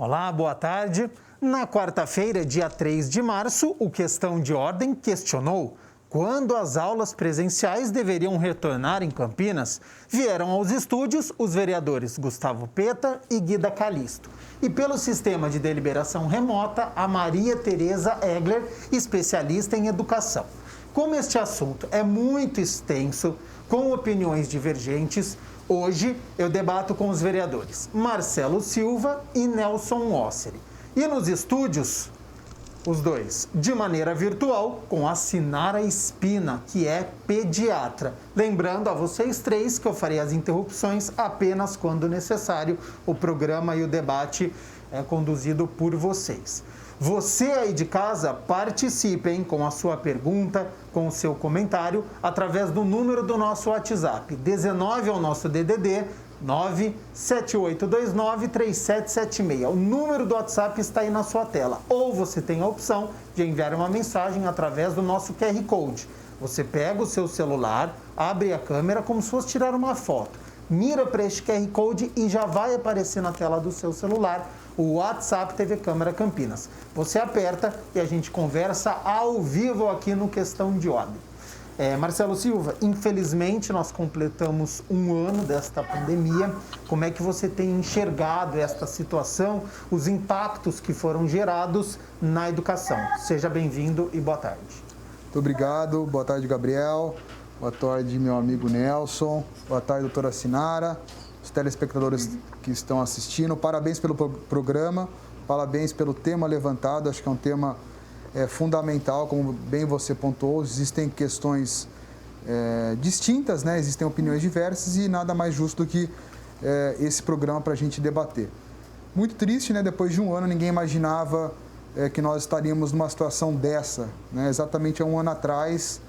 Olá, boa tarde. Na quarta-feira, dia 3 de março, o Questão de Ordem questionou quando as aulas presenciais deveriam retornar em Campinas. Vieram aos estúdios os vereadores Gustavo Peta e Guida Calisto. E pelo sistema de deliberação remota, a Maria Tereza Egler, especialista em educação. Como este assunto é muito extenso, com opiniões divergentes, hoje eu debato com os vereadores Marcelo Silva e Nelson Osseri. E nos estúdios, os dois, de maneira virtual, com a Sinara Espina, que é pediatra. Lembrando a vocês três que eu farei as interrupções apenas quando necessário. O programa e o debate é conduzido por vocês. Você aí de casa, participem com a sua pergunta, com o seu comentário, através do número do nosso WhatsApp. 19 é o nosso DDD, 978293776. O número do WhatsApp está aí na sua tela. Ou você tem a opção de enviar uma mensagem através do nosso QR Code. Você pega o seu celular, abre a câmera como se fosse tirar uma foto. Mira para este QR Code e já vai aparecer na tela do seu celular o WhatsApp TV Câmara Campinas. Você aperta e a gente conversa ao vivo aqui no Questão de Ordem. Marcelo Silva, infelizmente nós completamos um ano desta pandemia. Como é que você tem enxergado esta situação, os impactos que foram gerados na educação? Seja bem-vindo e boa tarde. Muito obrigado, boa tarde, Gabriel. Boa tarde, meu amigo Nelson. Boa tarde, doutora Sinara. Os telespectadores que estão assistindo. Parabéns pelo programa, parabéns pelo tema levantado. Acho que é um tema fundamental, como bem você pontuou. Existem questões distintas, né? Existem opiniões diversas e nada mais justo do que esse programa para a gente debater. Muito triste, né? Depois de um ano, ninguém imaginava que nós estaríamos numa situação dessa, né? Exatamente há um ano atrás,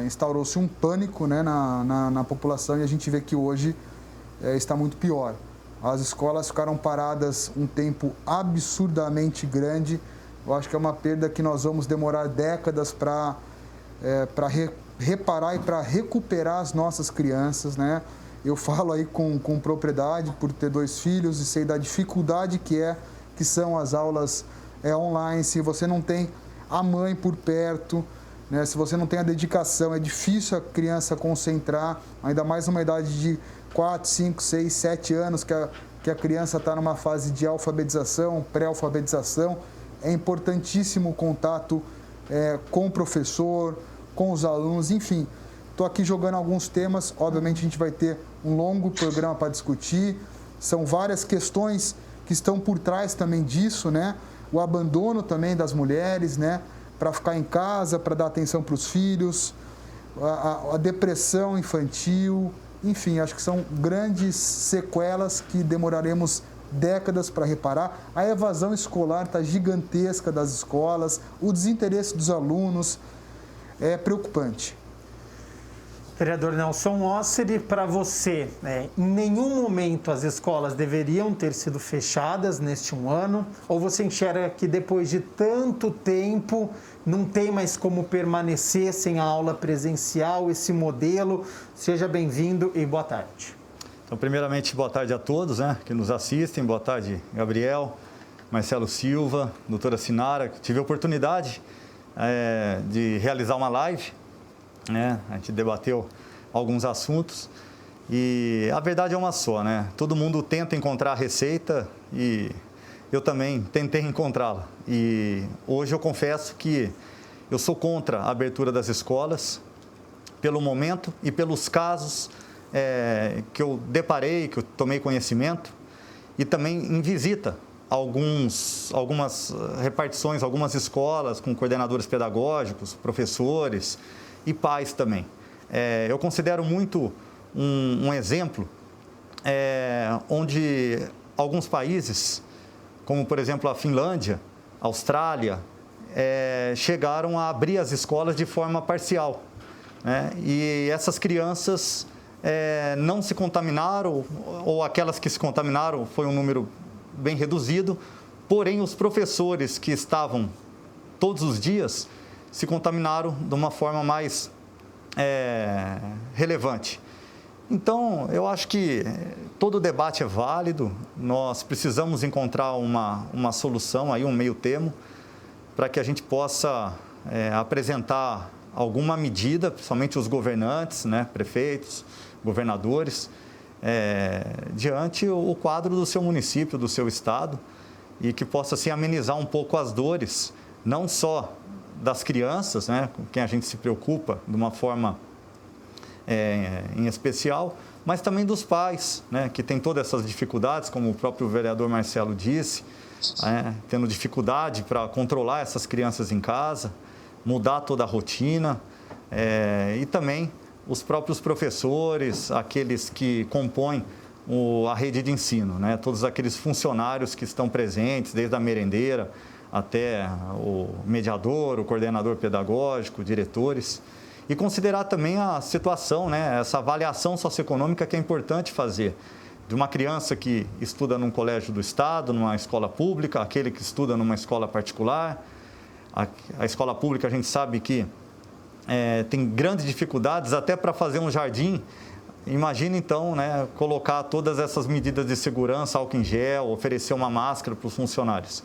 instaurou-se um pânico, né, na população, e a gente vê que hoje está muito pior. As escolas ficaram paradas um tempo absurdamente grande. Eu acho que é uma perda que nós vamos demorar décadas para reparar e para recuperar as nossas crianças, né? Eu falo aí com propriedade por ter 2 filhos e sei da dificuldade que são as aulas online. Se você não tem a mãe por perto, né? Se você não tem a dedicação, é difícil a criança concentrar, ainda mais numa idade de 4, 5, 6, 7 anos, que a criança está numa fase de alfabetização, pré-alfabetização. É importantíssimo o contato com o professor, com os alunos, enfim. Estou aqui jogando alguns temas, obviamente a gente vai ter um longo programa para discutir. São várias questões que estão por trás também disso, né? O abandono também das mulheres, né? Para ficar em casa, para dar atenção para os filhos, a depressão infantil, enfim, acho que são grandes sequelas que demoraremos décadas para reparar. A evasão escolar está gigantesca das escolas, o desinteresse dos alunos é preocupante. Vereador Nelson Osseri, para você, em nenhum momento as escolas deveriam ter sido fechadas neste um ano? Ou você enxerga que depois de tanto tempo não tem mais como permanecer sem a aula presencial, esse modelo? Seja bem-vindo e boa tarde. Então, primeiramente, boa tarde a todos, né, que nos assistem. Boa tarde, Gabriel, Marcelo Silva, doutora Sinara. Tive a oportunidade de realizar uma live, né? A gente debateu alguns assuntos e a verdade é uma só, né? Todo mundo tenta encontrar a receita e eu também tentei encontrá-la. E hoje eu confesso que eu sou contra a abertura das escolas pelo momento e pelos casos que eu deparei, que eu tomei conhecimento, e também em visita algumas repartições, algumas escolas com coordenadores pedagógicos, professores e pais também. Eu considero muito um exemplo onde alguns países, como por exemplo a Finlândia, a Austrália, chegaram a abrir as escolas de forma parcial, né? E essas crianças não se contaminaram, ou aquelas que se contaminaram foi um número bem reduzido, porém os professores que estavam todos os dias se contaminaram de uma forma mais relevante. Então, eu acho que todo debate é válido, nós precisamos encontrar uma solução, aí, um meio termo, para que a gente possa apresentar alguma medida, principalmente os governantes, né, prefeitos, governadores, diante o quadro do seu município, do seu estado, e que possa assim, amenizar um pouco as dores, não só das crianças, né, com quem a gente se preocupa de uma forma em especial, mas também dos pais, né, que tem todas essas dificuldades, como o próprio vereador Marcelo disse, tendo dificuldade para controlar essas crianças em casa, mudar toda a rotina, e também os próprios professores, aqueles que compõem a rede de ensino, né, todos aqueles funcionários que estão presentes, desde a merendeira até o mediador, o coordenador pedagógico, diretores, e considerar também a situação, né, essa avaliação socioeconômica que é importante fazer, de uma criança que estuda num colégio do estado, numa escola pública, aquele que estuda numa escola particular. A escola pública a gente sabe que tem grandes dificuldades até para fazer um jardim. Imagina então, né, colocar todas essas medidas de segurança, álcool em gel, oferecer uma máscara para os funcionários.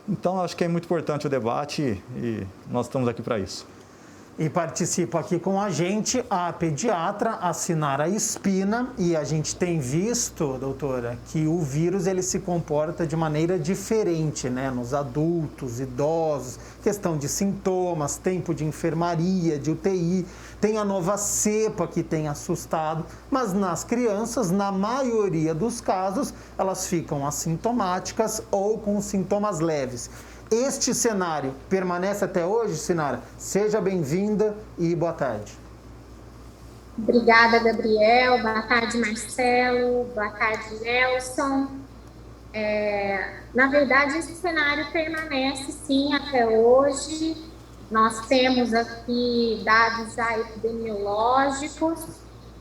Então, acho que é muito importante o debate e nós estamos aqui para isso. E participa aqui com a gente a pediatra, a Sinara Espina, e a gente tem visto, doutora, que o vírus ele se comporta de maneira diferente, né? Nos adultos, idosos, questão de sintomas, tempo de enfermaria, de UTI, tem a nova cepa que tem assustado, mas nas crianças, na maioria dos casos, elas ficam assintomáticas ou com sintomas leves. Este cenário permanece até hoje, Sinara? Seja bem-vinda e boa tarde. Obrigada, Gabriel. Boa tarde, Marcelo. Boa tarde, Nelson. Na verdade, esse cenário permanece, sim, até hoje. Nós temos aqui dados já epidemiológicos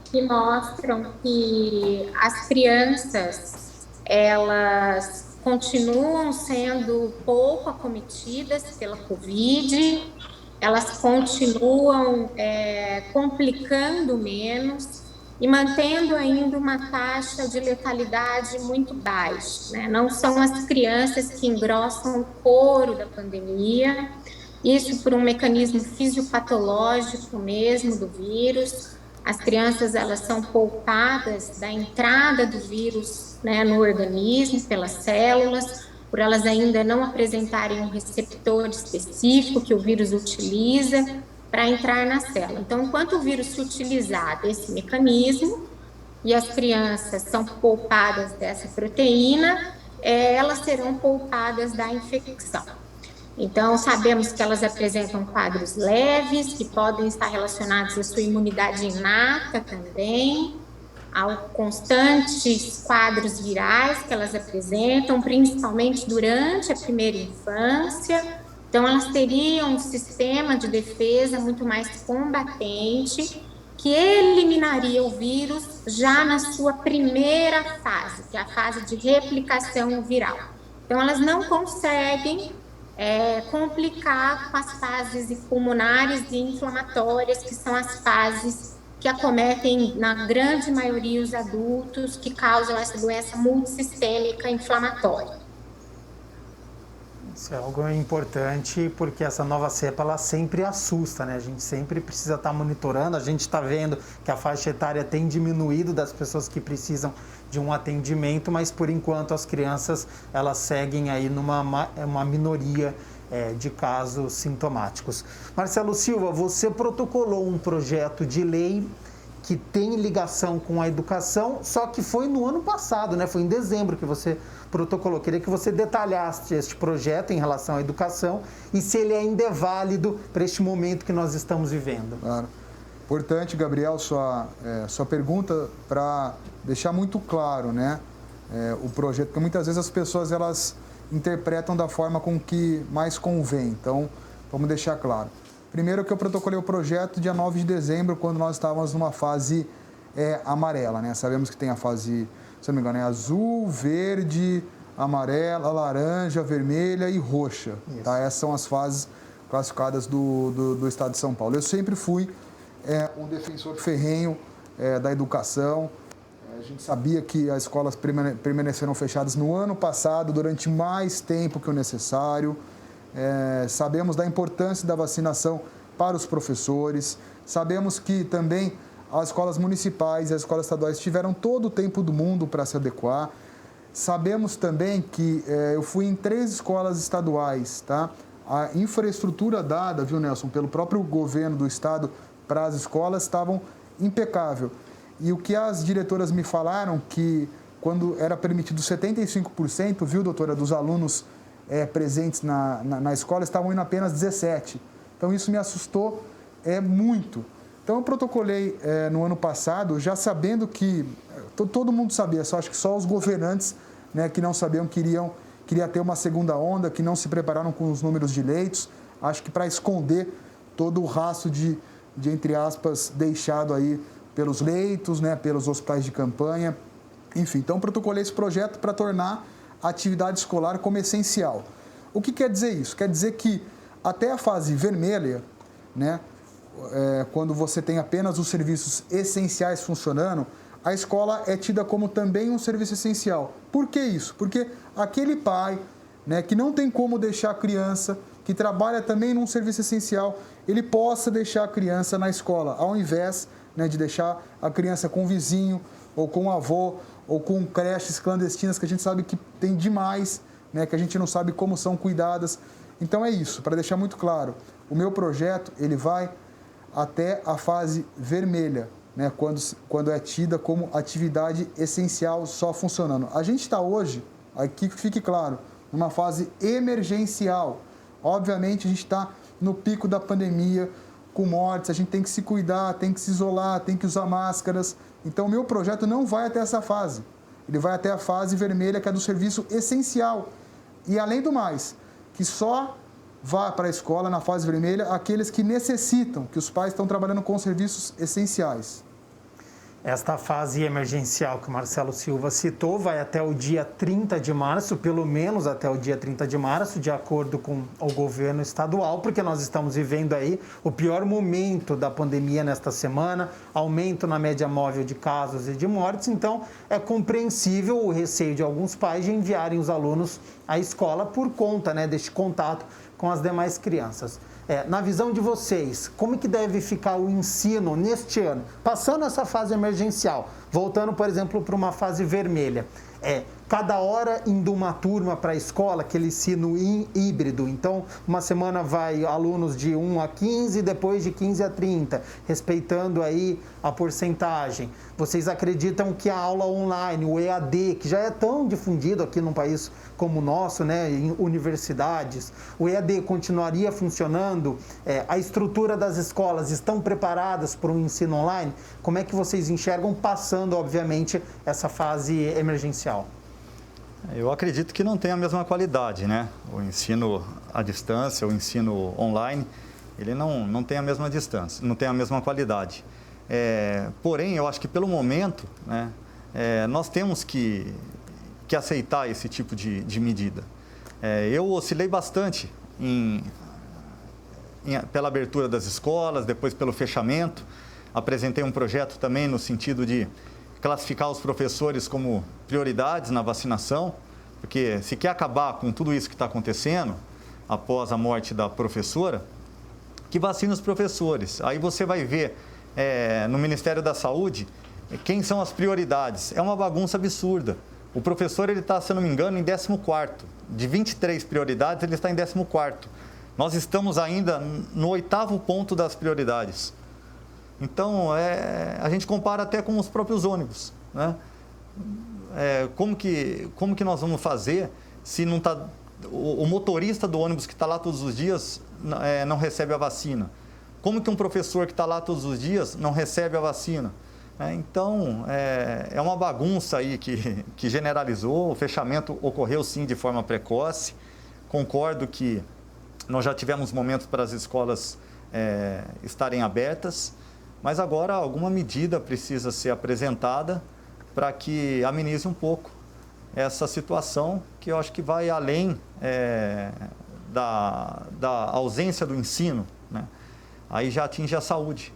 que mostram que as crianças, elas continuam sendo pouco acometidas pela Covid, elas continuam complicando menos e mantendo ainda uma taxa de letalidade muito baixa, né? Não são as crianças que engrossam o couro da pandemia, isso por um mecanismo fisiopatológico mesmo do vírus. As crianças, elas são poupadas da entrada do vírus, né, no organismo, pelas células, por elas ainda não apresentarem um receptor específico que o vírus utiliza para entrar na célula. Então, enquanto o vírus se utilizar desse mecanismo e as crianças são poupadas dessa proteína, elas serão poupadas da infecção. Então, sabemos que elas apresentam quadros leves, que podem estar relacionados à sua imunidade inata também, aos constantes quadros virais que elas apresentam, principalmente durante a primeira infância. Então, elas teriam um sistema de defesa muito mais combatente, que eliminaria o vírus já na sua primeira fase, que é a fase de replicação viral. Então, elas não conseguem complicar com as fases pulmonares e inflamatórias, que são as fases que acometem, na grande maioria, os adultos, que causam essa doença multissistêmica inflamatória. Isso é algo importante, porque essa nova cepa, ela sempre assusta, né? A gente sempre precisa estar monitorando, a gente está vendo que a faixa etária tem diminuído das pessoas que precisam de um atendimento, mas por enquanto as crianças, elas seguem aí uma minoria de casos sintomáticos. Marcelo Silva, você protocolou um projeto de lei que tem ligação com a educação, só que foi no ano passado, né? Foi em dezembro que você protocolou. Queria que você detalhasse este projeto em relação à educação e se ele ainda é válido para este momento que nós estamos vivendo. Claro. Importante, Gabriel, sua pergunta, para deixar muito claro, né, o projeto, porque muitas vezes as pessoas elas interpretam da forma com que mais convém. Então, vamos deixar claro. Primeiro que eu protocolei o projeto dia 9 de dezembro, quando nós estávamos numa fase amarela, né? Sabemos que tem a fase, se não me engano, azul, verde, amarela, laranja, vermelha e roxa. Tá? Essas são as fases classificadas do estado de São Paulo. Eu sempre fui um defensor ferrenho da educação. A gente sabia que as escolas permaneceram fechadas no ano passado durante mais tempo que o necessário. Sabemos da importância da vacinação para os professores. Sabemos que também as escolas municipais e as escolas estaduais tiveram todo o tempo do mundo para se adequar. Sabemos também que eu fui em 3 escolas estaduais, tá? A infraestrutura dada, viu, Nelson, pelo próprio governo do estado para as escolas estavam impecável. E o que as diretoras me falaram, que quando era permitido 75%, viu, doutora, dos alunos presentes na escola, estavam indo apenas 17%. Então, isso me assustou muito. Então, eu protocolei no ano passado, já sabendo que todo mundo sabia, acho que só os governantes, né, que não sabiam queria ter uma segunda onda, que não se prepararam com os números de leitos, acho que para esconder todo o rastro de, entre aspas, deixado aí pelos leitos, né, pelos hospitais de campanha, enfim. Então, protocolei esse projeto para tornar a atividade escolar como essencial. O que quer dizer isso? Quer dizer que até a fase vermelha, né, quando você tem apenas os serviços essenciais funcionando, a escola é tida como também um serviço essencial. Por que isso? Porque aquele pai, né, que não tem como deixar a criança, que trabalha também num serviço essencial, ele possa deixar a criança na escola, ao invés, né, de deixar a criança com o vizinho, ou com o avô, ou com creches clandestinas, que a gente sabe que tem demais, né, que a gente não sabe como são cuidadas. Então é isso, para deixar muito claro, o meu projeto ele vai até a fase vermelha, né, quando é tida como atividade essencial só funcionando. A gente está hoje, aqui que fique claro, numa fase emergencial. Obviamente a gente está no pico da pandemia, com mortes, a gente tem que se cuidar, tem que se isolar, tem que usar máscaras. Então o meu projeto não vai até essa fase, ele vai até a fase vermelha, que é do serviço essencial. E além do mais, que só vá para a escola na fase vermelha aqueles que necessitam, que os pais estão trabalhando com serviços essenciais. Esta fase emergencial que o Marcelo Silva citou vai até o dia 30 de março, pelo menos até o dia 30 de março, de acordo com o governo estadual, porque nós estamos vivendo aí o pior momento da pandemia nesta semana, aumento na média móvel de casos e de mortes, então é compreensível o receio de alguns pais de enviarem os alunos à escola por conta, né, deste contato com as demais crianças. Na visão de vocês, como que deve ficar o ensino neste ano? Passando essa fase emergencial, voltando, por exemplo, para uma fase vermelha. Cada hora indo uma turma para a escola, aquele ensino híbrido. Então, uma semana vai alunos de 1 a 15, depois de 15 a 30, respeitando aí a porcentagem. Vocês acreditam que a aula online, o EAD, que já é tão difundido aqui num país como o nosso, né, em universidades, o EAD continuaria funcionando? A estrutura das escolas estão preparadas para um ensino online? Como é que vocês enxergam passando, obviamente, essa fase emergencial? Eu acredito que não tem a mesma qualidade, né? O ensino à distância, o ensino online, ele não tem a mesma distância, não tem a mesma qualidade. Porém, eu acho que pelo momento, né, nós temos que aceitar esse tipo de medida. Eu oscilei bastante pela abertura das escolas, depois pelo fechamento. Apresentei um projeto também no sentido de classificar os professores como prioridades na vacinação, porque se quer acabar com tudo isso que está acontecendo após a morte da professora, que vacine os professores. Aí você vai ver no Ministério da Saúde quem são as prioridades. É uma bagunça absurda. O professor está, se eu não me engano, em 14º. De 23 prioridades, ele está em 14º. Nós estamos ainda no 8º ponto das prioridades. Então, a gente compara até com os próprios ônibus, né? Como que nós vamos fazer se não tá, o motorista do ônibus que está lá todos os dias não recebe a vacina? Como que um professor que está lá todos os dias não recebe a vacina? Então, é uma bagunça aí que generalizou. O fechamento ocorreu sim de forma precoce. Concordo que nós já tivemos momentos para as escolas estarem abertas, mas agora alguma medida precisa ser apresentada para que amenize um pouco essa situação, que eu acho que vai além da ausência do ensino, né? Aí já atinge a saúde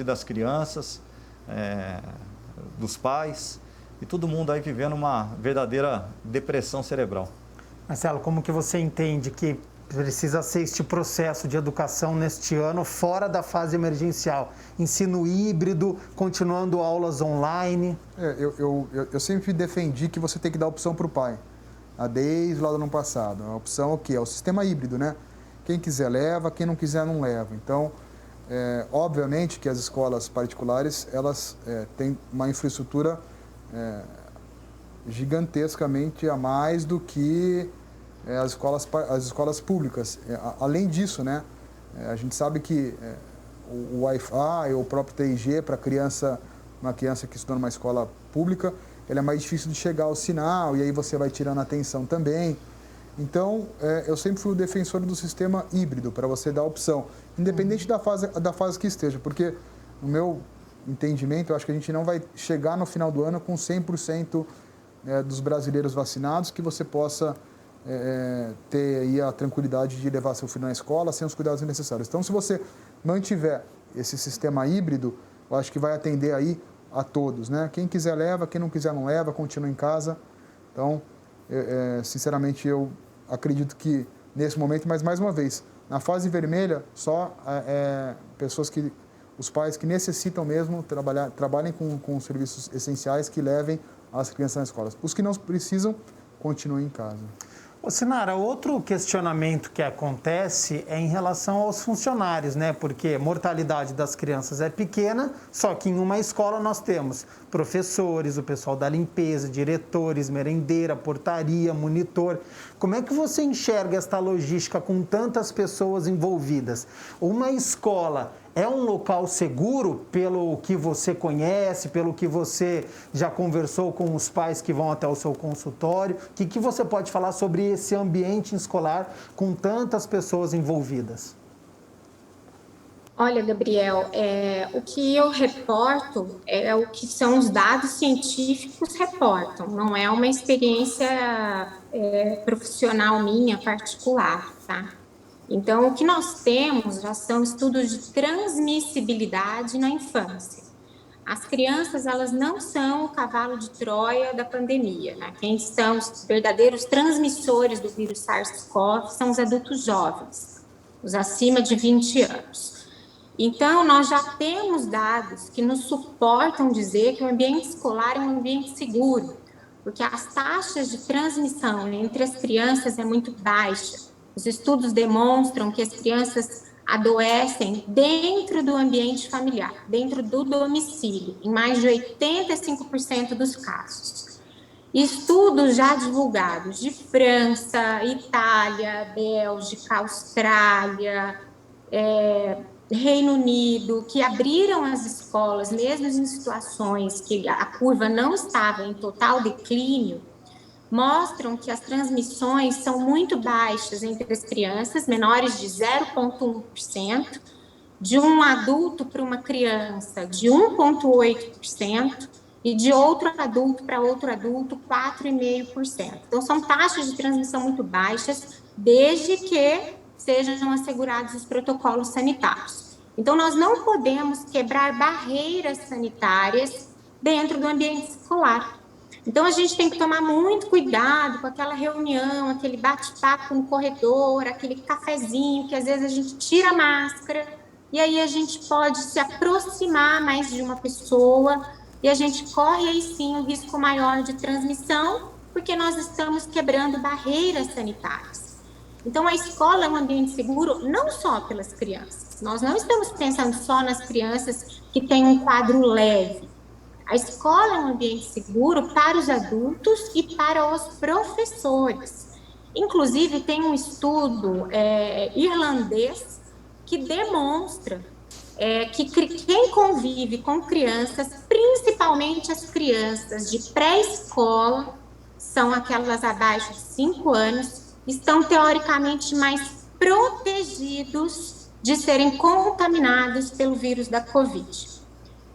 das crianças. dos pais, e todo mundo aí vivendo uma verdadeira depressão cerebral. Marcelo, como que você entende que precisa ser este processo de educação neste ano fora da fase emergencial? Ensino híbrido, continuando aulas online? Eu sempre defendi que você tem que dar opção para o pai, desde lá do ano passado. A opção é o quê? É o sistema híbrido, né? Quem quiser leva, quem não quiser não leva. Então, obviamente que as escolas particulares, elas têm uma infraestrutura gigantescamente a mais do que as escolas públicas. Além disso, né, a gente sabe que o Wi-Fi ou o próprio 3G para uma criança que estuda numa escola pública, ele é mais difícil de chegar ao sinal e aí você vai tirando a atenção também. Então, eu sempre fui o defensor do sistema híbrido, para você dar opção, independente da fase que esteja, porque, no meu entendimento, eu acho que a gente não vai chegar no final do ano com 100% dos brasileiros vacinados, que você possa ter aí a tranquilidade de levar seu filho na escola sem os cuidados necessários. Então, se você mantiver esse sistema híbrido, eu acho que vai atender aí a todos, né? Quem quiser leva, quem não quiser não leva, continua em casa. Então, sinceramente, eu acredito que nesse momento, mas mais uma vez, na fase vermelha, só os pais que necessitam mesmo trabalhem com serviços essenciais que levem as crianças na escola. Os que não precisam, continuem em casa. Ô, Sinara, outro questionamento que acontece é em relação aos funcionários, né? Porque a mortalidade das crianças é pequena, só que em uma escola nós temos professores, o pessoal da limpeza, diretores, merendeira, portaria, monitor. Como é que você enxerga esta logística com tantas pessoas envolvidas? Uma escola é um local seguro pelo que você conhece, pelo que você já conversou com os pais que vão até o seu consultório? O que você pode falar sobre esse ambiente escolar com tantas pessoas envolvidas? Olha, Gabriel, o que eu reporto é o que são os dados científicos reportam, não é uma experiência profissional minha, particular, tá? Então, o que nós temos já são estudos de transmissibilidade na infância. As crianças, elas não são o cavalo de Troia da pandemia, né? Quem são os verdadeiros transmissores do vírus SARS-CoV são os adultos jovens, os acima de 20 anos. Então, nós já temos dados que nos suportam dizer que o ambiente escolar é um ambiente seguro, porque as taxas de transmissão entre as crianças é muito baixa. Os estudos demonstram que as crianças adoecem dentro do ambiente familiar, dentro do domicílio, em mais de 85% dos casos. Estudos já divulgados de França, Itália, Bélgica, Austrália, Reino Unido, que abriram as escolas, mesmo em situações que a curva não estava em total declínio, mostram que as transmissões são muito baixas entre as crianças, menores de 0,1%, de um adulto para uma criança de 1,8% e de outro adulto para outro adulto 4,5%. Então, são taxas de transmissão muito baixas, desde que sejam assegurados os protocolos sanitários. Então, nós não podemos quebrar barreiras sanitárias dentro do ambiente escolar. Então, a gente tem que tomar muito cuidado com aquela reunião, aquele bate-papo no corredor, aquele cafezinho, que às vezes a gente tira a máscara e aí a gente pode se aproximar mais de uma pessoa e a gente corre aí sim um risco maior de transmissão, porque nós estamos quebrando barreiras sanitárias. Então, a escola é um ambiente seguro não só pelas crianças. Nós não estamos pensando só nas crianças que têm um quadro leve. A escola é um ambiente seguro para os adultos e para os professores. Inclusive, tem um estudo irlandês que demonstra que quem convive com crianças, principalmente as crianças de pré-escola, são aquelas abaixo de 5 anos, estão teoricamente mais protegidos de serem contaminados pelo vírus da Covid.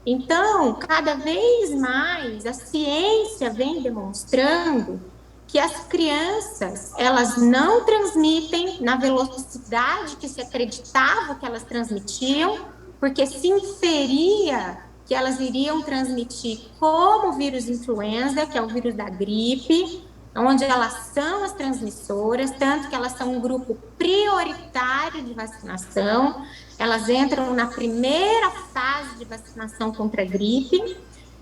Então, cada vez mais a ciência vem demonstrando que as crianças, elas não transmitem na velocidade que se acreditava que elas transmitiam, porque se inferia que elas iriam transmitir como o vírus influenza, que é o vírus da gripe, onde elas são as transmissoras, tanto que elas são um grupo prioritário de vacinação, elas entram na primeira fase de vacinação contra a gripe,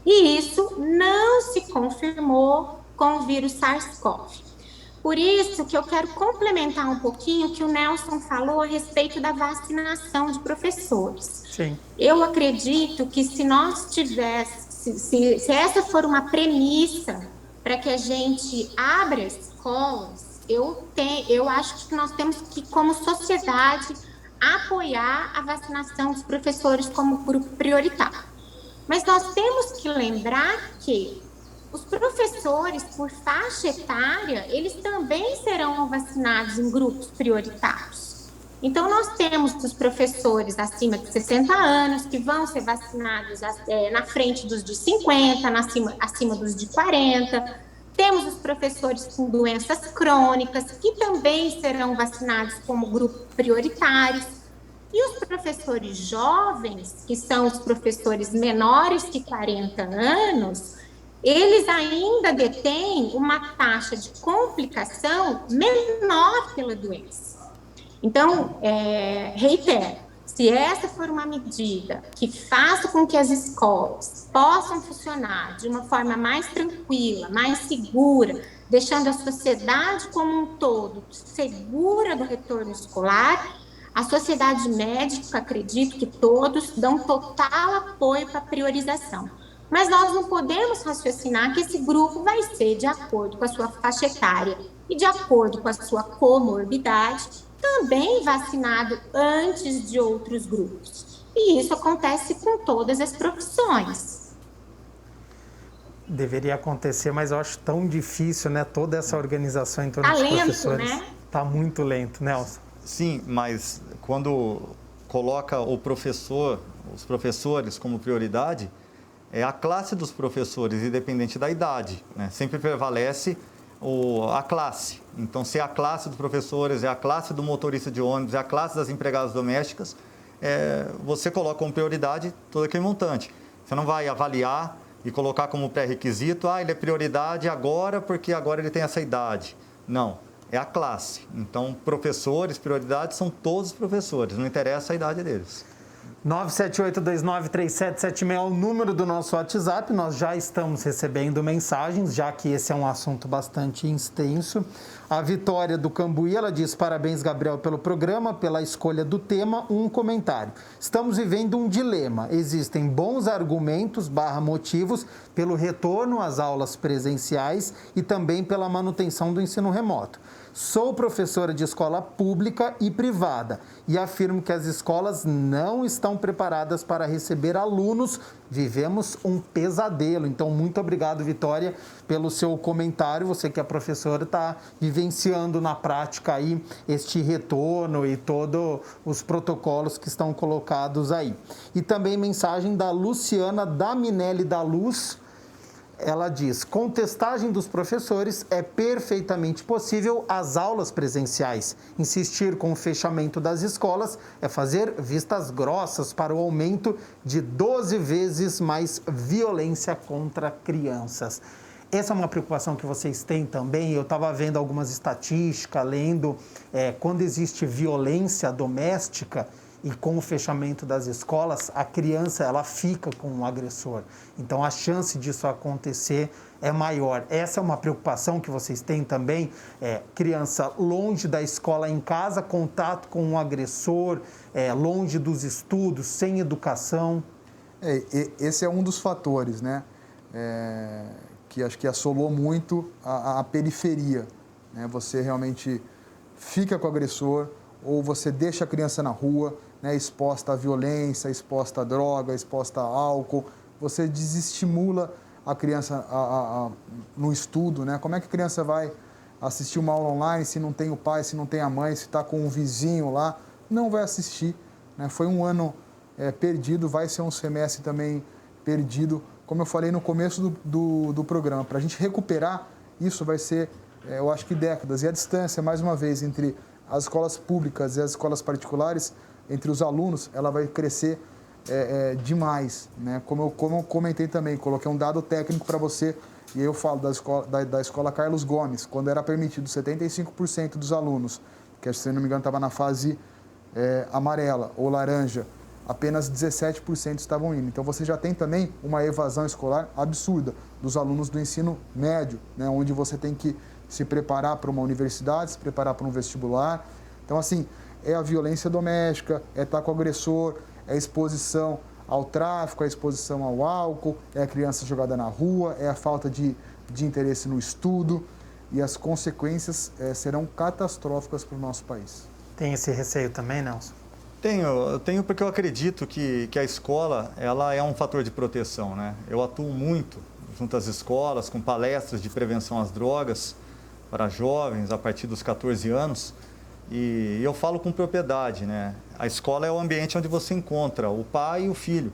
e isso não se confirmou com o vírus SARS-CoV. Por isso que eu quero complementar um pouquinho o que o Nelson falou a respeito da vacinação de professores. Sim. Eu acredito que se nós tivéssemos, se essa for uma premissa para que a gente abra escolas, eu acho que nós temos que, como sociedade, apoiar a vacinação dos professores como grupo prioritário. Mas nós temos que lembrar que os professores, por faixa etária, eles também serão vacinados em grupos prioritários. Então, nós temos os professores acima de 60 anos, que vão ser vacinados na frente dos de 50, acima dos de 40. Temos os professores com doenças crônicas, que também serão vacinados como grupo prioritários. E os professores jovens, que são os professores menores que 40 anos, eles ainda detêm uma taxa de complicação menor pela doença. Então, reitero, se essa for uma medida que faça com que as escolas possam funcionar de uma forma mais tranquila, mais segura, deixando a sociedade como um todo segura do retorno escolar, a sociedade médica, acredito que todos, dão total apoio para a priorização. Mas nós não podemos raciocinar que esse grupo vai ser de acordo com a sua faixa etária e de acordo com a sua comorbidade, também vacinado antes de outros grupos. E isso acontece com todas as profissões. Deveria acontecer, mas eu acho tão difícil, né? Toda essa organização em torno dos professores. Né? Tá muito lento, Nelson. Sim, mas quando coloca o professor, os professores como prioridade, a classe dos professores, independente da idade, né? Sempre prevalece a classe. Então, se é a classe dos professores, é a classe do motorista de ônibus, é a classe das empregadas domésticas, você coloca como prioridade todo aquele montante. Você não vai avaliar e colocar como pré-requisito, ele é prioridade agora porque agora ele tem essa idade. Não, é a classe. Então, professores, prioridade são todos os professores, não interessa a idade deles. 978293776 é o número do nosso WhatsApp. Nós já estamos recebendo mensagens, já que esse é um assunto bastante extenso. A Vitória do Cambuí, ela diz: parabéns, Gabriel, pelo programa, pela escolha do tema. Um comentário: estamos vivendo um dilema. Existem bons argumentos / motivos pelo retorno às aulas presenciais e também pela manutenção do ensino remoto. Sou professora de escola pública e privada e afirmo que as escolas não estão preparadas para receber alunos. Vivemos um pesadelo. Então, muito obrigado, Vitória, pelo seu comentário. Você que é professora está vivenciando na prática aí este retorno e todos os protocolos que estão colocados aí. E também mensagem da Luciana Daminelli da Luz. Ela diz: com testagem dos professores é perfeitamente possível as aulas presenciais. Insistir com o fechamento das escolas é fazer vistas grossas para o aumento de 12 vezes mais violência contra crianças. Essa é uma preocupação que vocês têm também. Eu estava vendo algumas estatísticas, lendo, quando existe violência doméstica, e com o fechamento das escolas, a criança ela fica com o agressor. Então, a chance disso acontecer é maior. Essa é uma preocupação que vocês têm também? Criança longe da escola, em casa, contato com o agressor, longe dos estudos, sem educação. Esse é um dos fatores, né? Que acho que assolou muito a periferia. Né? Você realmente fica com o agressor ou você deixa a criança na rua, né, exposta à violência, exposta à droga, exposta a álcool, você desestimula a criança no estudo, né? Como é que a criança vai assistir uma aula online se não tem o pai, se não tem a mãe, se está com um vizinho lá? Não vai assistir, né? Foi um ano perdido, vai ser um semestre também perdido, como eu falei no começo do programa. Para a gente recuperar isso vai ser, eu acho que décadas. E a distância, mais uma vez, entre as escolas públicas e as escolas particulares, entre os alunos, ela vai crescer demais, né? Como eu comentei também, coloquei um dado técnico para você, e aí eu falo da escola Carlos Gomes, quando era permitido 75% dos alunos, que se não me engano estava na fase amarela ou laranja, apenas 17% estavam indo. Então você já tem também uma evasão escolar absurda dos alunos do ensino médio, né? Onde você tem que se preparar para uma universidade, se preparar para um vestibular. Então, assim, é a violência doméstica, é estar com o agressor, é a exposição ao tráfico, é a exposição ao álcool, é a criança jogada na rua, é a falta de interesse no estudo, e as consequências serão catastróficas para o nosso país. Tem esse receio também, Nelson? Tenho porque eu acredito que a escola ela é um fator de proteção, né? Eu atuo muito junto às escolas com palestras de prevenção às drogas para jovens a partir dos 14 anos, e eu falo com propriedade, né? A escola é o ambiente onde você encontra o pai e o filho.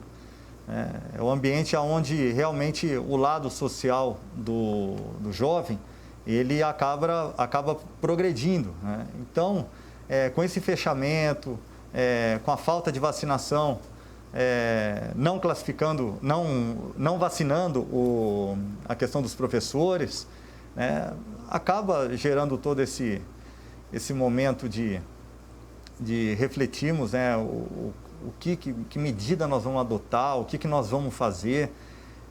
É o ambiente onde realmente o lado social do jovem ele acaba progredindo, né? Então, com esse fechamento, com a falta de vacinação, não classificando, não vacinando a questão dos professores, acaba gerando todo esse momento de refletirmos, né, que medida nós vamos adotar, o que nós vamos fazer.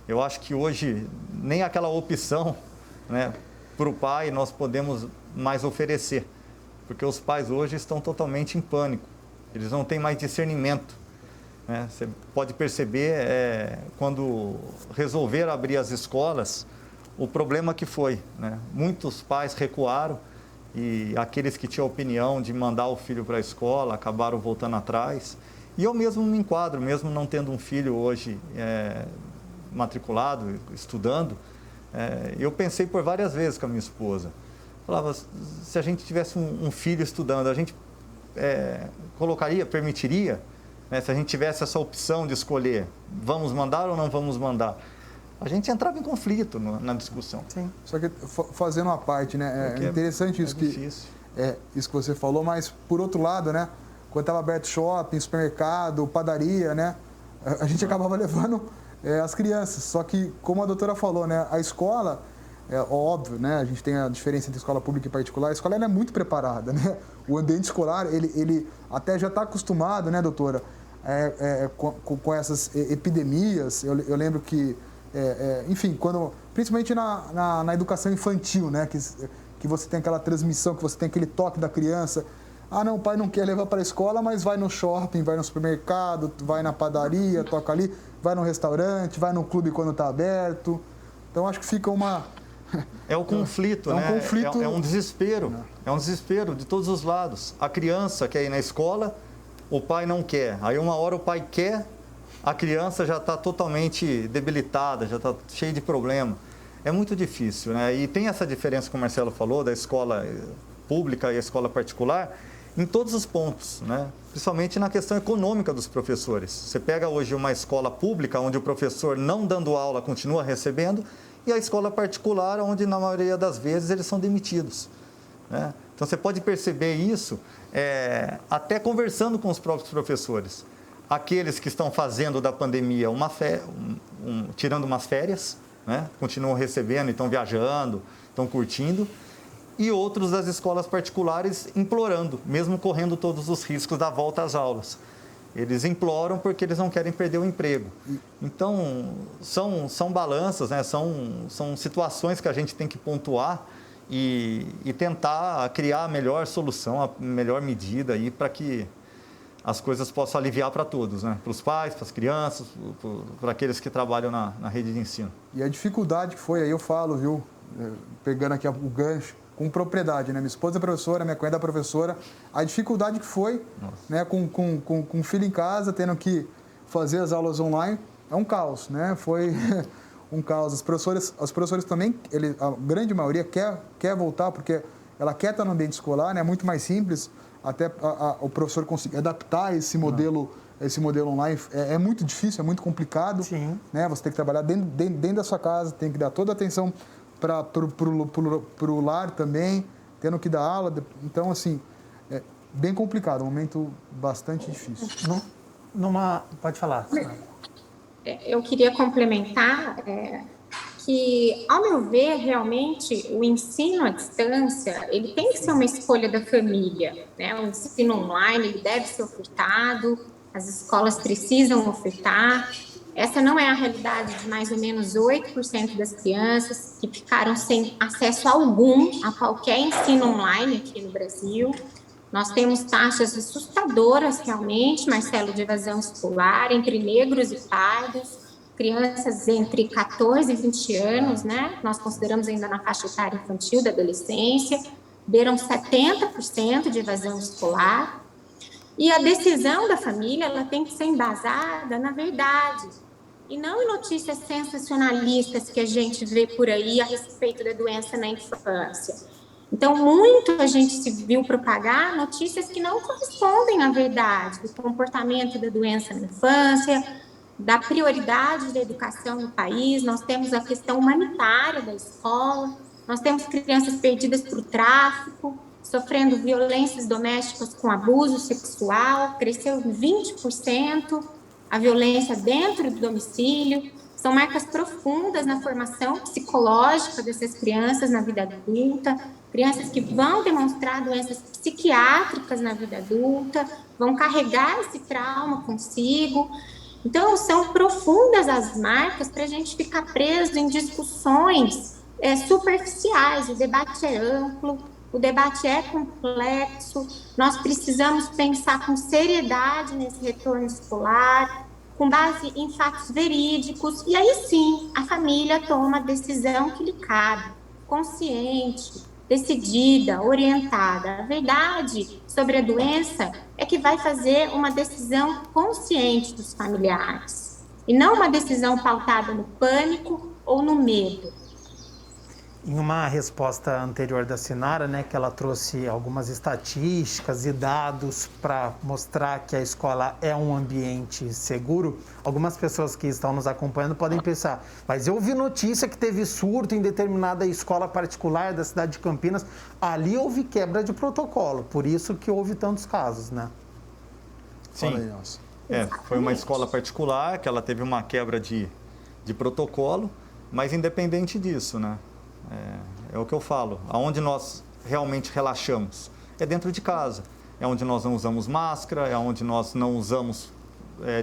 Eu acho que hoje nem aquela opção, né, para o pai nós podemos mais oferecer, porque os pais hoje estão totalmente em pânico, eles não têm mais discernimento, né? Você pode perceber quando resolveram abrir as escolas, o problema que foi, né? Muitos pais recuaram e aqueles que tinham a opinião de mandar o filho para a escola acabaram voltando atrás. E eu mesmo me enquadro, mesmo não tendo um filho hoje matriculado, estudando, eu pensei por várias vezes com a minha esposa. Falava, se a gente tivesse um filho estudando, a gente permitiria, né, se a gente tivesse essa opção de escolher, vamos mandar ou não vamos mandar? A gente entrava em conflito na discussão. Sim. Só que fazendo uma parte, né? É interessante isso que você falou, mas por outro lado, né? Quando estava aberto shopping, supermercado, padaria, né? A gente acabava levando as crianças. Só que, como a doutora falou, né? A escola, óbvio, né? A gente tem a diferença entre escola pública e particular. A escola ela é muito preparada, né? O ambiente escolar, ele até já está acostumado, né, doutora? Com essas epidemias. Eu lembro que, enfim, principalmente na educação infantil, né? Que você tem aquela transmissão, que você tem aquele toque da criança. Ah, não, o pai não quer levar para a escola, mas vai no shopping, vai no supermercado, vai na padaria, toca ali, vai no restaurante, vai no clube quando está aberto. Então, acho que fica uma... É o conflito, né? É um desespero. É um desespero de todos os lados. A criança quer ir na escola, o pai não quer. Aí, uma hora o pai quer, a criança já está totalmente debilitada, já está cheia de problema. É muito difícil, né? E tem essa diferença que o Marcelo falou, da escola pública e a escola particular, em todos os pontos, né? Principalmente na questão econômica dos professores. Você pega hoje uma escola pública, onde o professor, não dando aula, continua recebendo, e a escola particular, onde, na maioria das vezes, eles são demitidos, né? Então, você pode perceber isso até conversando com os próprios professores. Aqueles que estão fazendo da pandemia tirando umas férias, né? Continuam recebendo, estão viajando, estão curtindo, e outros das escolas particulares implorando, mesmo correndo todos os riscos da volta às aulas. Eles imploram porque eles não querem perder o emprego. Então, são balanças, né? São situações que a gente tem que pontuar e tentar criar a melhor solução, a melhor medida aí para que as coisas possam aliviar para todos, né? Para os pais, para as crianças, para aqueles que trabalham na rede de ensino. E a dificuldade que foi, aí eu falo, viu, pegando aqui o gancho, com propriedade, né? Minha esposa é professora, minha cunhada é professora, a dificuldade que foi, né? Com o filho em casa, tendo que fazer as aulas online, é um caos, né? Foi um caos. Os professores também, a grande maioria quer voltar, porque ela quer estar no ambiente escolar, né? É muito mais simples, até o professor conseguir adaptar esse modelo online é muito difícil, é muito complicado. Sim. Né? Você tem que trabalhar dentro da sua casa, tem que dar toda a atenção para o lar também, tendo que dar aula. Então, assim, é bem complicado, um momento bastante difícil. Pode falar. Eu queria complementar que, ao meu ver, realmente, o ensino à distância, ele tem que ser uma escolha da família, né? O ensino online, ele deve ser ofertado, as escolas precisam ofertar. Essa não é a realidade de mais ou menos 8% das crianças que ficaram sem acesso algum a qualquer ensino online aqui no Brasil. Nós temos taxas assustadoras, realmente, Marcelo, de evasão escolar entre negros e pardos, crianças entre 14 e 20 anos, né? Nós consideramos ainda na faixa etária infantil da adolescência, beiram 70% de evasão escolar. E a decisão da família, ela tem que ser embasada na verdade, e não em notícias sensacionalistas que a gente vê por aí a respeito da doença na infância. Então, muito a gente se viu propagar notícias que não correspondem à verdade do comportamento da doença na infância, da prioridade da educação no país. Nós temos a questão humanitária da escola, nós temos crianças perdidas para o tráfico, sofrendo violências domésticas com abuso sexual, cresceu 20% a violência dentro do domicílio. São marcas profundas na formação psicológica dessas crianças na vida adulta, crianças que vão demonstrar doenças psiquiátricas na vida adulta, vão carregar esse trauma consigo. Então, são profundas as marcas para a gente ficar preso em discussões superficiais. O debate é amplo, o debate é complexo, nós precisamos pensar com seriedade nesse retorno escolar, com base em fatos verídicos, e aí sim, a família toma a decisão que lhe cabe, consciente, decidida, orientada. A verdade sobre a doença é que vai fazer uma decisão consciente dos familiares, e não uma decisão pautada no pânico ou no medo. Em uma resposta anterior da Sinara, né, que ela trouxe algumas estatísticas e dados para mostrar que a escola é um ambiente seguro, algumas pessoas que estão nos acompanhando podem pensar, mas eu vi notícia que teve surto em determinada escola particular da cidade de Campinas, ali houve quebra de protocolo, por isso que houve tantos casos, né? Sim, foi uma escola particular que ela teve uma quebra de protocolo, mas independente disso, né? É o que eu falo, aonde nós realmente relaxamos é dentro de casa, é onde nós não usamos máscara, é onde nós não usamos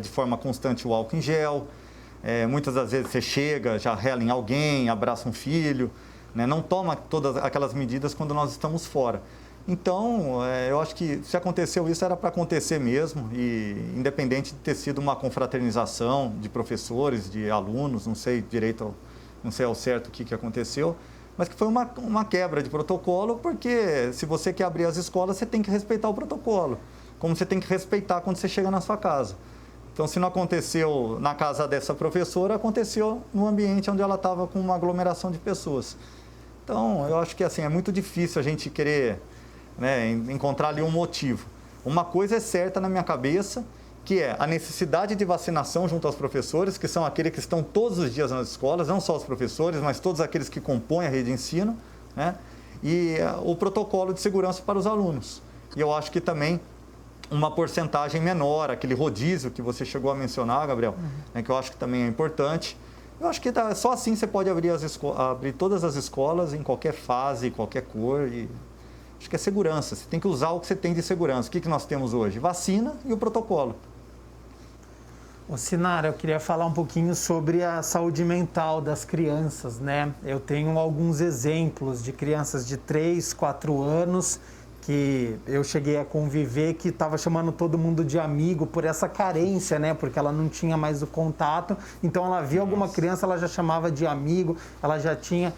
de forma constante o álcool em gel, muitas das vezes você chega, já rela em alguém, abraça um filho, né? Não toma todas aquelas medidas quando nós estamos fora. Então, eu acho que se aconteceu isso era para acontecer mesmo, e independente de ter sido uma confraternização de professores, de alunos, não sei direito, não sei ao certo o que aconteceu, mas que foi uma quebra de protocolo, porque se você quer abrir as escolas, você tem que respeitar o protocolo, como você tem que respeitar quando você chega na sua casa. Então, se não aconteceu na casa dessa professora, aconteceu no ambiente onde ela estava com uma aglomeração de pessoas. Então, eu acho que assim, é muito difícil a gente querer, né, encontrar ali um motivo. Uma coisa é certa na minha cabeça, que é a necessidade de vacinação junto aos professores, que são aqueles que estão todos os dias nas escolas, não só os professores, mas todos aqueles que compõem a rede de ensino, né? E o protocolo de segurança para os alunos. E eu acho que também uma porcentagem menor, aquele rodízio que você chegou a mencionar, Gabriel, né, que eu acho que também é importante. Eu acho que só assim você pode abrir todas as escolas em qualquer fase, qualquer cor. E acho que é segurança, você tem que usar o que você tem de segurança. O que nós temos hoje? Vacina e o protocolo. Ô, Sinara, eu queria falar um pouquinho sobre a saúde mental das crianças, né? Eu tenho alguns exemplos de crianças de 3, 4 anos que eu cheguei a conviver, que estava chamando todo mundo de amigo por essa carência, né? Porque ela não tinha mais o contato, então ela via alguma criança, ela já chamava de amigo, ela já tinha...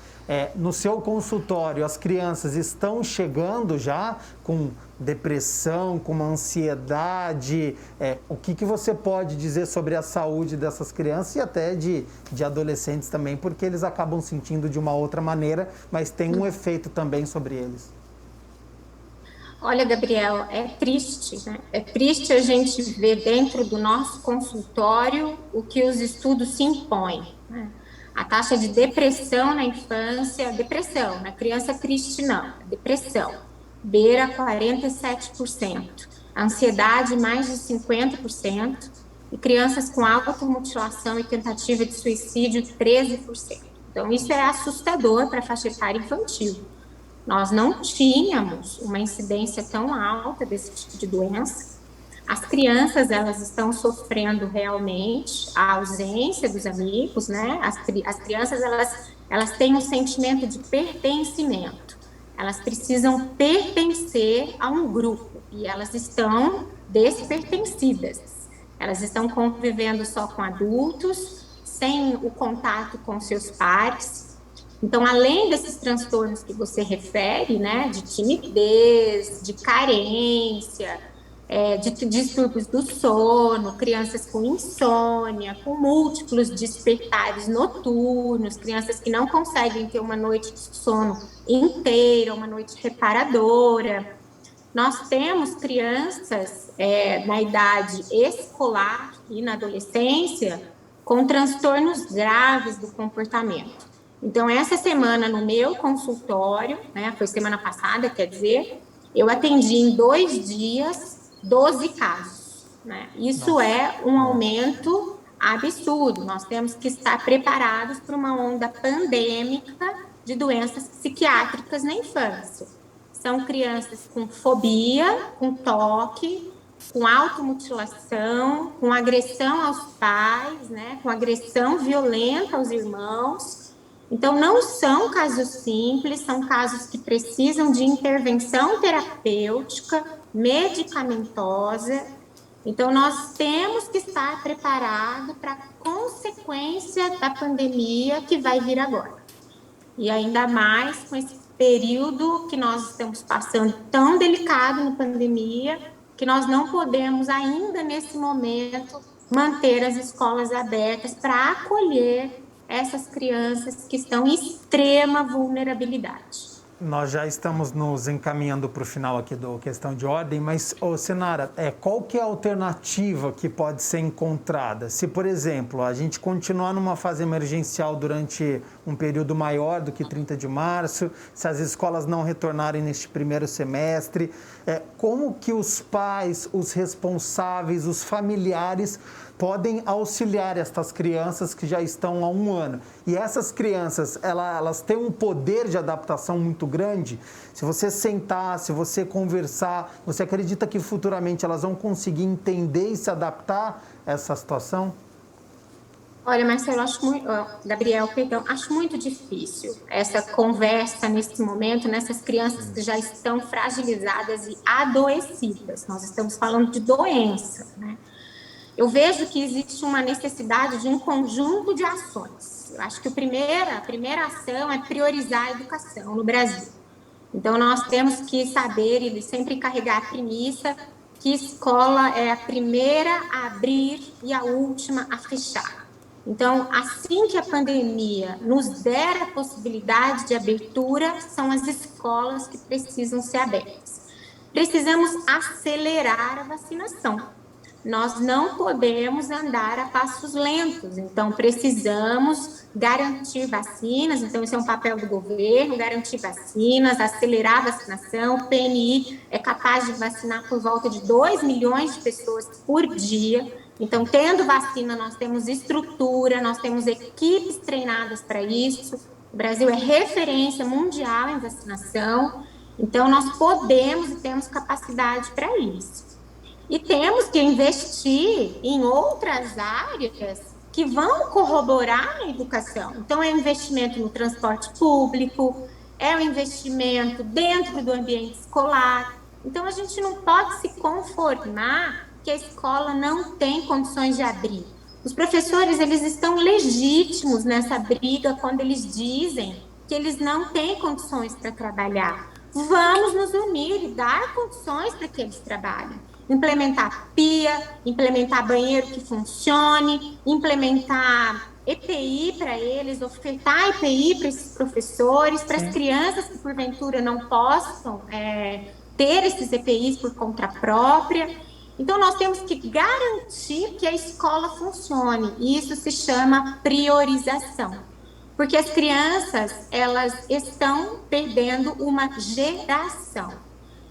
no seu consultório, as crianças estão chegando já com depressão, com uma ansiedade, o que você pode dizer sobre a saúde dessas crianças e até de adolescentes também, porque eles acabam sentindo de uma outra maneira, mas tem um efeito também sobre eles. Olha, Gabriel, é triste, né? É triste a gente ver dentro do nosso consultório o que os estudos se impõem, né? A taxa de depressão na infância, depressão, na criança triste não, depressão, beira 47%. A ansiedade, mais de 50%. e crianças com automutilação e tentativa de suicídio, 13%. Então, isso é assustador para a faixa etária infantil. Nós não tínhamos uma incidência tão alta desse tipo de doença. As crianças, elas estão sofrendo realmente a ausência dos amigos, né? As crianças, elas têm um sentimento de pertencimento. Elas precisam pertencer a um grupo e elas estão despertencidas. Elas estão convivendo só com adultos, sem o contato com seus pares. Então, além desses transtornos que você refere, né, de timidez, de carência, de distúrbios do sono, crianças com insônia, com múltiplos despertares noturnos, crianças que não conseguem ter uma noite de sono inteira, uma noite reparadora. Nós temos crianças na idade escolar e na adolescência com transtornos graves do comportamento. Então, essa semana no meu consultório, né, foi semana passada, quer dizer, eu atendi em 2 dias 12 casos, né? Isso é um aumento absurdo. Nós temos que estar preparados para uma onda pandêmica de doenças psiquiátricas na infância. São crianças com fobia, com toque, com automutilação, com agressão aos pais, né? Com agressão violenta aos irmãos. Então, não são casos simples, são casos que precisam de intervenção terapêutica, medicamentosa. Então, nós temos que estar preparados para a consequência da pandemia que vai vir agora. E ainda mais com esse período que nós estamos passando tão delicado na pandemia, que nós não podemos ainda, nesse momento, manter as escolas abertas para acolher essas crianças que estão em extrema vulnerabilidade. Nós já estamos nos encaminhando para o final aqui do Questão de Ordem, mas, Sinara, qual que é a alternativa que pode ser encontrada? Se, por exemplo, a gente continuar numa fase emergencial durante um período maior do que 30 de março, se as escolas não retornarem neste primeiro semestre, como que os pais, os responsáveis, os familiares podem auxiliar estas crianças que já estão há 1 ano. E essas crianças, elas têm um poder de adaptação muito grande. Se você sentar, se você conversar, você acredita que futuramente elas vão conseguir entender e se adaptar a essa situação? Olha, Marcelo, Gabriel, acho muito difícil essa conversa nesse momento, nessas crianças que já estão fragilizadas e adoecidas. Nós estamos falando de doença, né? Eu vejo que existe uma necessidade de um conjunto de ações. Eu acho que a primeira ação é priorizar a educação no Brasil. Então, nós temos que saber e sempre carregar a premissa que escola é a primeira a abrir e a última a fechar. Então, assim que a pandemia nos der a possibilidade de abertura, são as escolas que precisam ser abertas. Precisamos acelerar a vacinação. Nós não podemos andar a passos lentos, então precisamos garantir vacinas, então esse é um papel do governo, garantir vacinas, acelerar a vacinação. O PNI é capaz de vacinar por volta de 2 milhões de pessoas por dia, então tendo vacina nós temos estrutura, nós temos equipes treinadas para isso. O Brasil é referência mundial em vacinação, então nós podemos e temos capacidade para isso. E temos que investir em outras áreas que vão corroborar a educação. Então, é investimento no transporte público, é o investimento dentro do ambiente escolar. Então, a gente não pode se conformar que a escola não tem condições de abrir. Os professores, eles estão legítimos nessa briga quando eles dizem que eles não têm condições para trabalhar. Vamos nos unir e dar condições para que eles trabalhem. Implementar PIA, implementar banheiro que funcione, implementar EPI para eles, ofertar EPI para esses professores, para as crianças que porventura não possam ter esses EPIs por conta própria. Então, nós temos que garantir que a escola funcione, e isso se chama priorização. Porque as crianças, elas estão perdendo uma geração.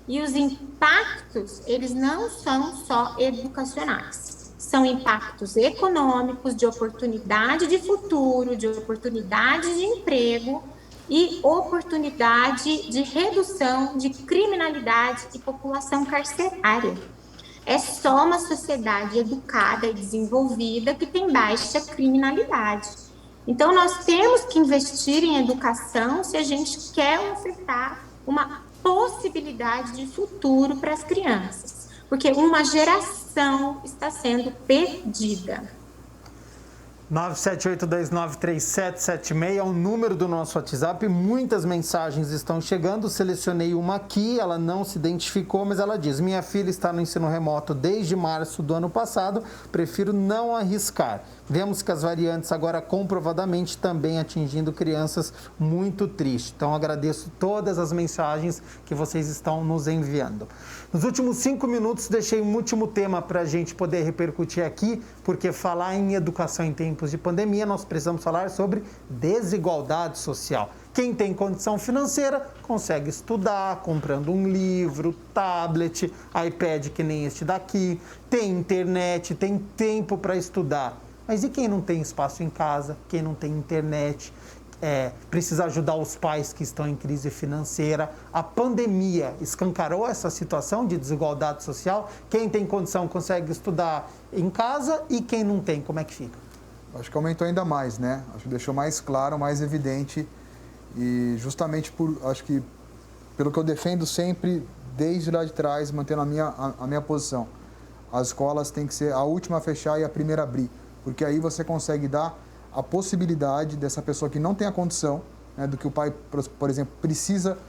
E os impactos, eles não são só educacionais. são impactos econômicos, de oportunidade de futuro, de oportunidade de emprego e oportunidade de redução de criminalidade e população carcerária. É só uma sociedade educada e desenvolvida que tem baixa criminalidade. Então, nós temos que investir em educação se a gente quer ofertar uma possibilidade de futuro para as crianças, porque uma geração está sendo perdida. 978293776 é o número do nosso WhatsApp. Muitas mensagens estão chegando. Selecionei uma aqui, ela não se identificou, mas ela diz: minha filha está no ensino remoto desde março do ano passado, prefiro não arriscar. Vemos que as variantes agora comprovadamente também atingindo crianças, muito triste. Então agradeço todas as mensagens que vocês estão nos enviando. Nos últimos 5 minutos deixei um último tema para a gente poder repercutir aqui, porque falar em educação em tempos de pandemia, nós precisamos falar sobre desigualdade social. Quem tem condição financeira consegue estudar comprando um livro, tablet, iPad que nem este daqui, tem internet, tem tempo para estudar. Mas e quem não tem espaço em casa, quem não tem internet, precisa ajudar os pais que estão em crise financeira? A pandemia escancarou essa situação de desigualdade social. Quem tem condição consegue estudar em casa e quem não tem, como é que fica? Acho que aumentou ainda mais, né? Acho que deixou mais claro, mais evidente e justamente acho que pelo que eu defendo sempre, desde lá de trás, mantendo a minha posição. As escolas têm que ser a última a fechar e a primeira a abrir, porque aí você consegue dar a possibilidade dessa pessoa que não tem a condição, né, do que o pai, por exemplo, precisa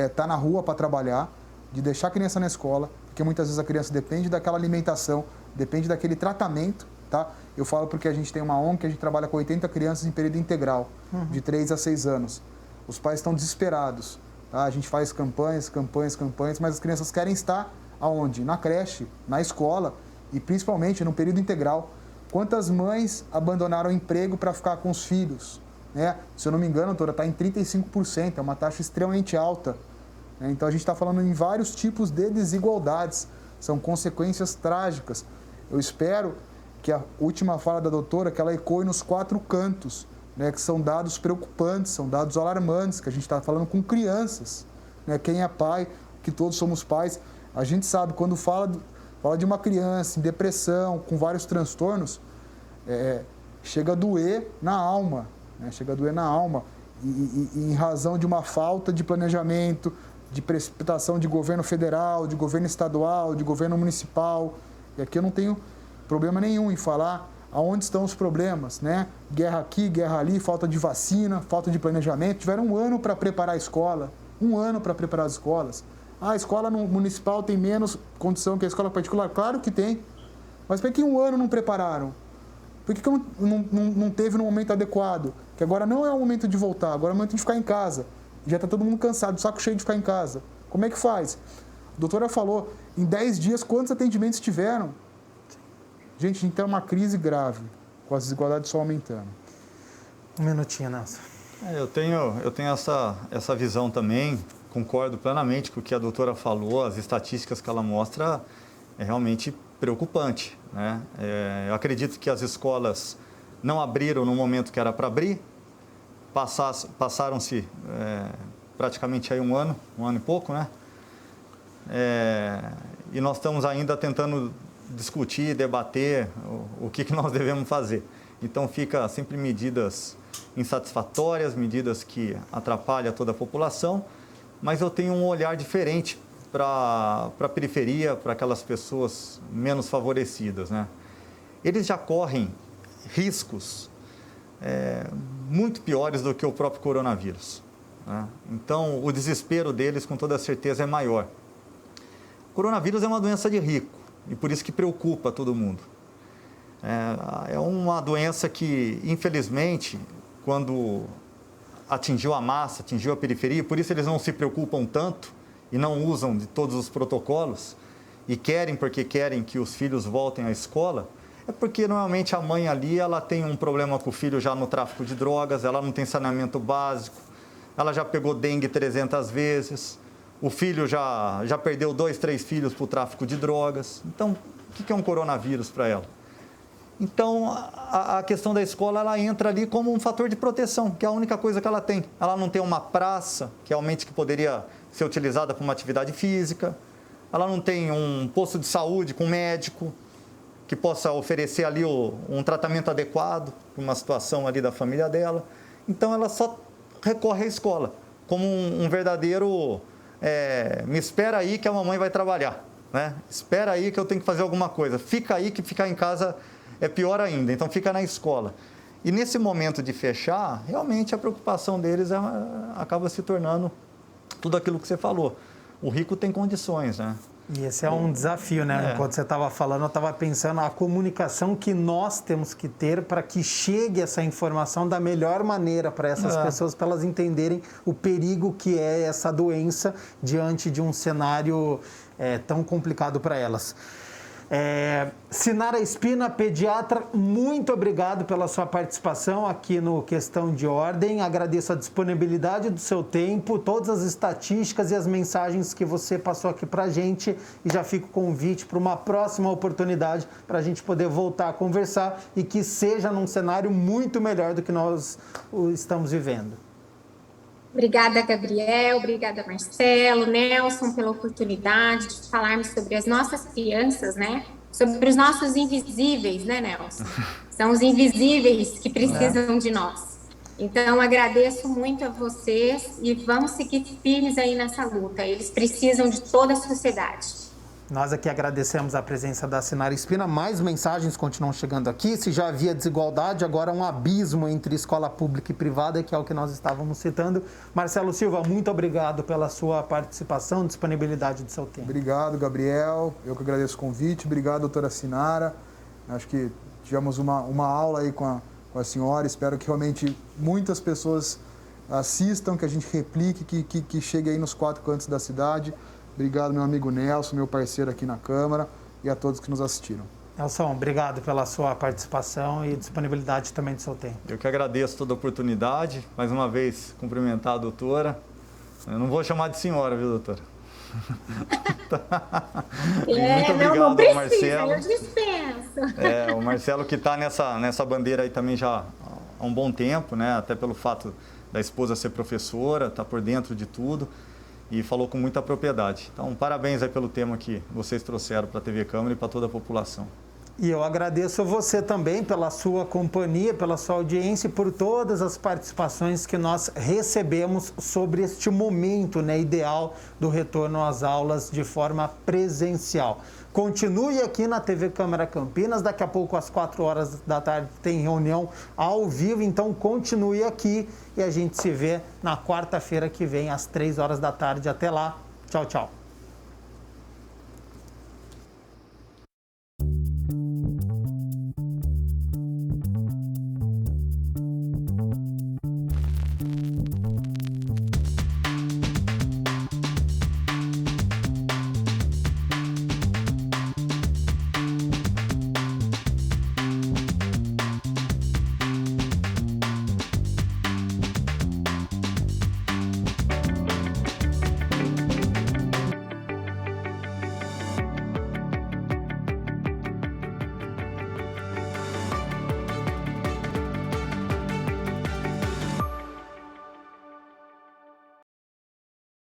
estar na rua para trabalhar, de deixar a criança na escola, porque muitas vezes a criança depende daquela alimentação, depende daquele tratamento, tá? Eu falo porque a gente tem uma ONG que a gente trabalha com 80 crianças em período integral, de 3 a 6 anos. Os pais estão desesperados, tá? A gente faz campanhas, mas as crianças querem estar aonde? Na creche, na escola e principalmente no período integral. Quantas mães abandonaram o emprego para ficar com os filhos? Né? Se eu não me engano, doutora, está em 35%, é uma taxa extremamente alta. Né? Então, a gente está falando em vários tipos de desigualdades, são consequências trágicas. Eu espero que a última fala da doutora, que ela ecoe nos 4 cantos, né? Que são dados preocupantes, são dados alarmantes, que a gente está falando com crianças. Né? Quem é pai, que todos somos pais, a gente sabe, quando fala de uma criança em depressão, com vários transtornos, chega a doer na alma, né? Chega a doer na alma, e em razão de uma falta de planejamento, de precipitação de governo federal, de governo estadual, de governo municipal. E aqui eu não tenho problema nenhum em falar aonde estão os problemas, né? Guerra aqui, guerra ali, falta de vacina, falta de planejamento. Tiveram 1 ano para preparar a escola, 1 ano para preparar as escolas. A escola municipal tem menos condição que a escola particular? Claro que tem. Mas por que 1 ano não prepararam? Por que não teve no momento adequado? Que agora não é o momento de voltar, agora é o momento de ficar em casa. Já está todo mundo cansado, saco cheio de ficar em casa. Como é que faz? A doutora falou, em 10 dias, quantos atendimentos tiveram? Gente, a gente tem uma crise grave, com as desigualdades só aumentando. 1 minutinho, Nelson. Eu tenho essa visão também, concordo plenamente com o que a doutora falou, as estatísticas que ela mostra é realmente preocupante, né? Eu acredito que as escolas não abriram no momento que era para abrir, passaram-se praticamente aí 1 ano e pouco, né? E nós estamos ainda tentando discutir, debater o que nós devemos fazer. Então fica sempre medidas insatisfatórias, medidas que atrapalham toda a população, mas eu tenho um olhar diferente para a periferia, para aquelas pessoas menos favorecidas, né? Eles já correm riscos muito piores do que o próprio coronavírus, né? Então, o desespero deles, com toda certeza, é maior. O coronavírus é uma doença de rico e por isso que preocupa todo mundo. É uma doença que, infelizmente, quando atingiu a massa, atingiu a periferia, por isso eles não se preocupam tanto e não usam de todos os protocolos e porque querem que os filhos voltem à escola, é porque normalmente a mãe ali, ela tem um problema com o filho já no tráfico de drogas, ela não tem saneamento básico, ela já pegou dengue 300 vezes, o filho já perdeu 2, 3 filhos para o tráfico de drogas. Então, O que é um coronavírus para ela? Então, a questão da escola, ela entra ali como um fator de proteção, que é a única coisa que ela tem. Ela não tem uma praça, que realmente que poderia ser utilizada para uma atividade física. Ela não tem um posto de saúde com médico, que possa oferecer ali um tratamento adequado para uma situação ali da família dela. Então, ela só recorre à escola, como um verdadeiro... me espera aí que a mamãe vai trabalhar, né? Espera aí que eu tenho que fazer alguma coisa. Fica aí que ficar em casa é pior ainda, então fica na escola. E nesse momento de fechar, realmente a preocupação deles acaba se tornando tudo aquilo que você falou. O rico tem condições, né? E esse é um desafio, né? Enquanto você estava falando, eu estava pensando a comunicação que nós temos que ter para que chegue essa informação da melhor maneira para essas pessoas, para elas entenderem o perigo que é essa doença diante de um cenário tão complicado para elas. Sinara Espina, pediatra, muito obrigado pela sua participação aqui no Questão de Ordem. Agradeço a disponibilidade do seu tempo, todas as estatísticas e as mensagens que você passou aqui para a gente, e já fica o convite para uma próxima oportunidade para a gente poder voltar a conversar e que seja num cenário muito melhor do que nós estamos vivendo. Obrigada, Gabriel, obrigada, Marcelo, Nelson, pela oportunidade de falarmos sobre as nossas crianças, né? Sobre os nossos invisíveis, né, Nelson? São os invisíveis que precisam de nós. Então, agradeço muito a vocês e vamos seguir firmes aí nessa luta. Eles precisam de toda a sociedade. Nós aqui agradecemos a presença da Sinara Espina. Mais mensagens continuam chegando aqui. Se já havia desigualdade, agora um abismo entre escola pública e privada, que é o que nós estávamos citando. Marcelo Silva, muito obrigado pela sua participação, disponibilidade do seu tempo. Obrigado, Gabriel. Eu que agradeço o convite. Obrigado, doutora Sinara. Acho que tivemos uma aula aí com a senhora. Espero que realmente muitas pessoas assistam, que a gente replique, que chegue aí nos 4 cantos da cidade. Obrigado, meu amigo Nelson, meu parceiro aqui na Câmara, e a todos que nos assistiram. Nelson, obrigado pela sua participação e disponibilidade também do seu tempo. Eu que agradeço toda a oportunidade. Mais uma vez, cumprimentar a doutora. Eu não vou chamar de senhora, viu, doutora? Muito obrigado não precisa, ao Marcelo. Eu dispenso. O Marcelo que está nessa bandeira aí também já há um bom tempo, né? Até pelo fato da esposa ser professora, está por dentro de tudo. E falou com muita propriedade. Então, parabéns aí pelo tema que vocês trouxeram para a TV Câmara e para toda a população. E eu agradeço a você também pela sua companhia, pela sua audiência e por todas as participações que nós recebemos sobre este momento, né, ideal do retorno às aulas de forma presencial. Continue aqui na TV Câmara Campinas, daqui a pouco às 4 horas da tarde tem reunião ao vivo, então continue aqui e a gente se vê na quarta-feira que vem às 3 horas da tarde. Até lá, tchau, tchau.